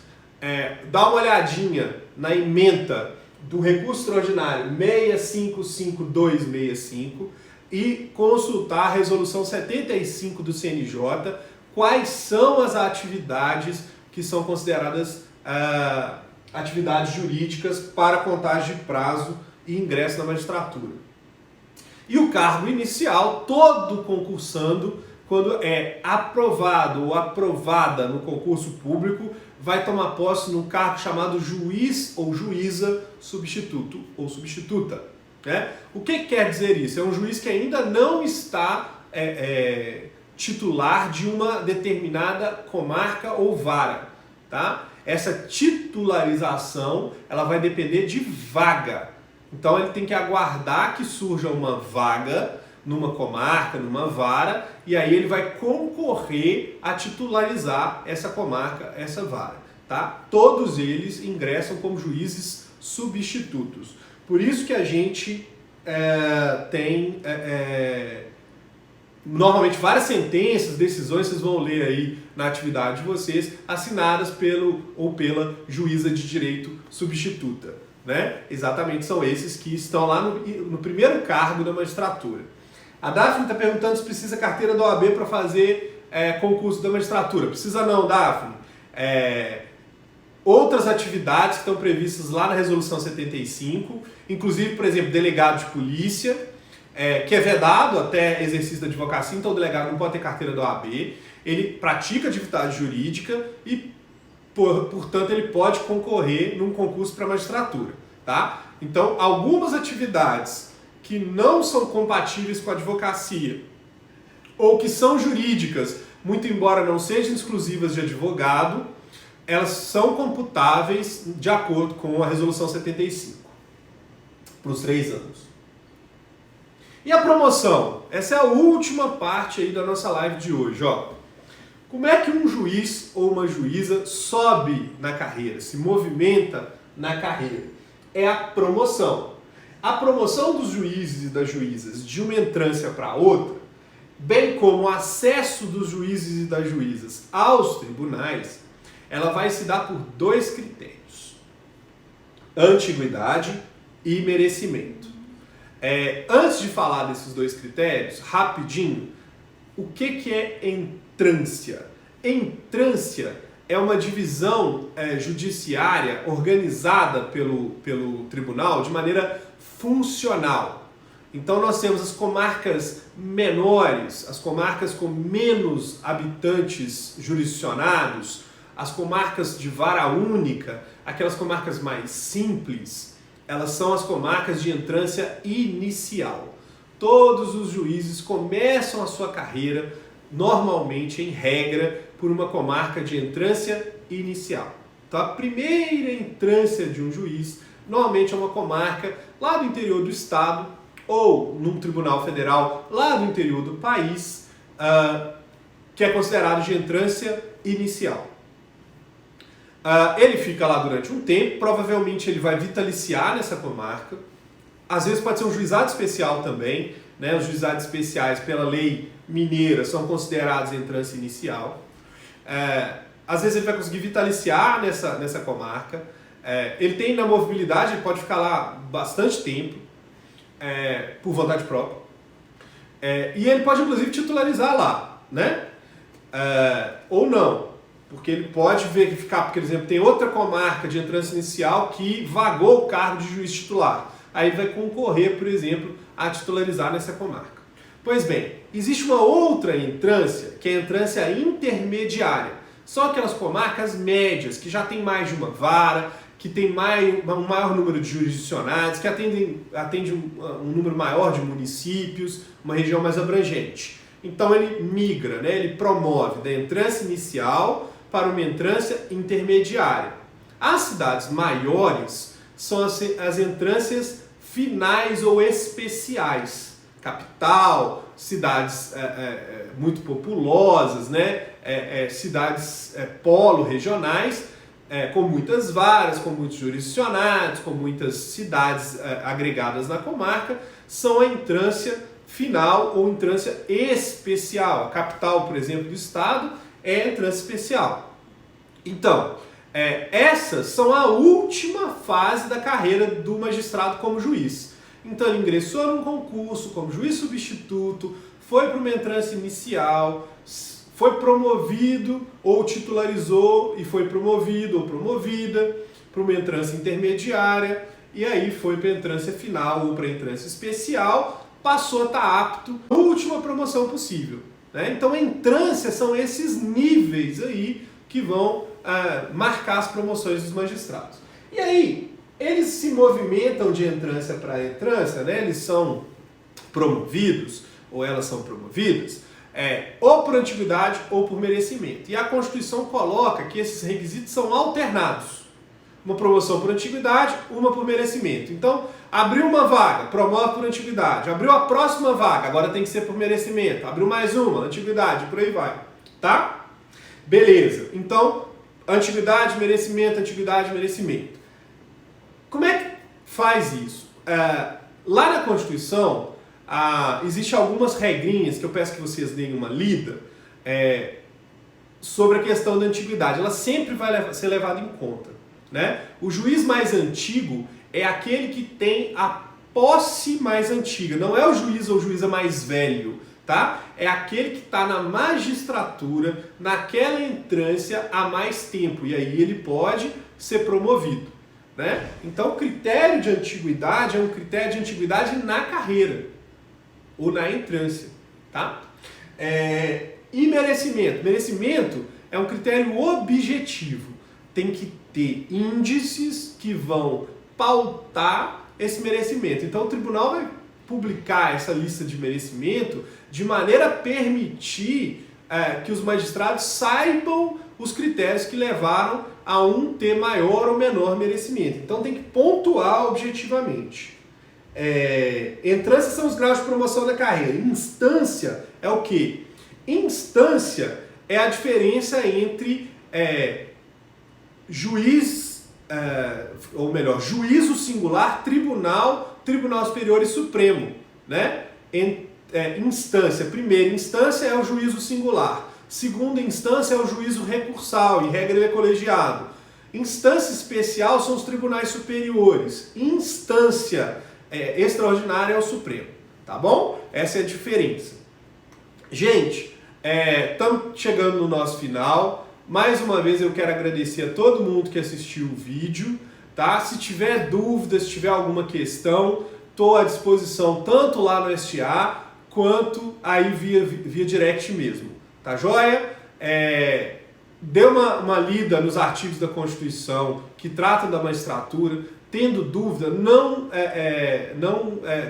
Dá uma olhadinha na ementa do recurso extraordinário 655-265 e consultar a resolução 75 do CNJ, quais são as atividades que são consideradas atividades jurídicas para contagem de prazo e ingresso na magistratura. E o cargo inicial, todo concursando, quando é aprovado ou aprovada no concurso público, vai tomar posse num cargo chamado juiz ou juíza substituto ou substituta. Né? O que quer dizer isso? É um juiz que ainda não está titular de uma determinada comarca ou vara. Tá? Essa titularização ela vai depender de vaga. Então ele tem que aguardar que surja uma vaga numa comarca, numa vara, e aí ele vai concorrer a titularizar essa comarca, essa vara. Tá? Todos eles ingressam como juízes substitutos. Por isso que a gente tem normalmente várias sentenças, decisões, vocês vão ler aí na atividade de vocês, assinadas pelo ou pela juíza de direito substituta. Né? Exatamente são esses que estão lá no primeiro cargo da magistratura. A Daphne está perguntando se precisa carteira da OAB para fazer concurso da magistratura. Precisa não, Daphne. Outras atividades que estão previstas lá na resolução 75, inclusive, por exemplo, delegado de polícia, que é vedado até exercício da advocacia, então o delegado não pode ter carteira da OAB, ele pratica atividade jurídica e, portanto, ele pode concorrer num concurso para magistratura. Tá? Então, algumas atividades que não são compatíveis com a advocacia ou que são jurídicas, muito embora não sejam exclusivas de advogado, elas são computáveis de acordo com a resolução 75 para os 3 anos. E a promoção? Essa é a última parte aí da nossa live de hoje. Ó. Como é que um juiz ou uma juíza sobe na carreira, se movimenta na carreira? É a promoção. A promoção dos juízes e das juízas de uma entrância para outra, bem como o acesso dos juízes e das juízas aos tribunais, ela vai se dar por 2 critérios: antiguidade e merecimento. Antes de falar desses 2 critérios, rapidinho, o que é entrância? Entrância é uma divisão judiciária organizada pelo tribunal de maneira funcional. Então nós temos as comarcas menores, as comarcas com menos habitantes jurisdicionados, as comarcas de vara única, aquelas comarcas mais simples, elas são as comarcas de entrância inicial. Todos os juízes começam a sua carreira, normalmente, em regra, por uma comarca de entrância inicial. Então a primeira entrância de um juiz, normalmente é uma comarca lá do interior do estado, ou num tribunal federal lá do interior do país, que é considerado de entrância inicial. Ele fica lá durante um tempo, provavelmente ele vai vitaliciar nessa comarca, às vezes pode ser um juizado especial também, né? Os juizados especiais pela lei mineira são considerados entrância inicial. Às vezes ele vai conseguir vitaliciar nessa comarca, ele tem inamovibilidade, ele pode ficar lá bastante tempo, por vontade própria. E ele pode, inclusive, titularizar lá, né? Ou não, porque ele pode verificar, por exemplo, tem outra comarca de entrância inicial que vagou o cargo de juiz titular. Aí ele vai concorrer, por exemplo, a titularizar nessa comarca. Pois bem, existe uma outra entrância, que é a entrância intermediária. São aquelas comarcas médias, que já tem mais de uma vara, que tem um maior número de jurisdicionados, que atende um número maior de municípios, uma região mais abrangente. Então ele migra, né? Ele promove da entrância inicial para uma entrância intermediária. As cidades maiores são as entrâncias finais ou especiais. Capital, cidades muito populosas, né? Cidades polo regionais, com muitas varas, com muitos jurisdicionados, com muitas cidades agregadas na comarca, são a entrância final ou entrância especial. A capital, por exemplo, do estado é a entrância especial. Então, essas são a última fase da carreira do magistrado como juiz. Então ele ingressou num concurso como juiz substituto, foi para uma entrância inicial, foi promovido ou titularizou e foi promovido ou promovida para uma entrância intermediária e aí foi para a entrância final ou para a entrância especial, passou a estar apto à última promoção possível, né? Então a entrância são esses níveis aí que vão marcar as promoções dos magistrados. E aí, eles se movimentam de entrância para entrância, né? Eles são promovidos, ou elas são promovidas, ou por antiguidade ou por merecimento. E a Constituição coloca que esses requisitos são alternados. Uma promoção por antiguidade, uma por merecimento. Então, abriu uma vaga, promove por antiguidade. Abriu a próxima vaga, agora tem que ser por merecimento. Abriu mais uma, antiguidade, por aí vai. Tá? Beleza. Então, antiguidade, merecimento. Como é que faz isso? Lá na Constituição, existem algumas regrinhas que eu peço que vocês deem uma lida sobre a questão da antiguidade. Ela sempre vai ser levada em conta, né? O juiz mais antigo é aquele que tem a posse mais antiga. Não é o juiz ou juíza mais velho, tá? É aquele que está na magistratura, naquela entrância há mais tempo. E aí ele pode ser promovido, né? Então o critério de antiguidade é um critério de antiguidade na carreira ou na entrância, tá? E merecimento? Merecimento é um critério objetivo. Tem que ter índices que vão pautar esse merecimento. Então o tribunal vai publicar essa lista de merecimento de maneira a permitir que os magistrados saibam os critérios que levaram a um ter maior ou menor merecimento. Então tem que pontuar objetivamente. Entrância são os graus de promoção da carreira. Instância é o quê? Instância é a diferença entre juízo singular, tribunal superior e supremo, né? Instância, primeira instância é o juízo singular, segunda instância é o juízo recursal, em regra ele é colegiado. Instância especial são os tribunais superiores, instância extraordinária é o Supremo, tá bom? Essa é a diferença. Gente, estamos chegando no nosso final. Mais uma vez eu quero agradecer a todo mundo que assistiu o vídeo, tá? Se tiver dúvidas, se tiver alguma questão, estou à disposição tanto lá no STA quanto aí via direct mesmo, tá joia? Dê uma lida nos artigos da Constituição que tratam da magistratura. Tendo dúvida, não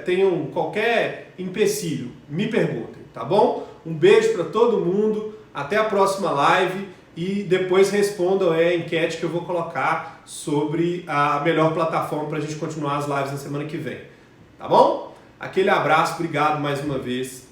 tenham qualquer empecilho, me perguntem, tá bom? Um beijo para todo mundo, até a próxima live e depois respondam a enquete que eu vou colocar sobre a melhor plataforma para a gente continuar as lives na semana que vem, tá bom? Aquele abraço, obrigado mais uma vez.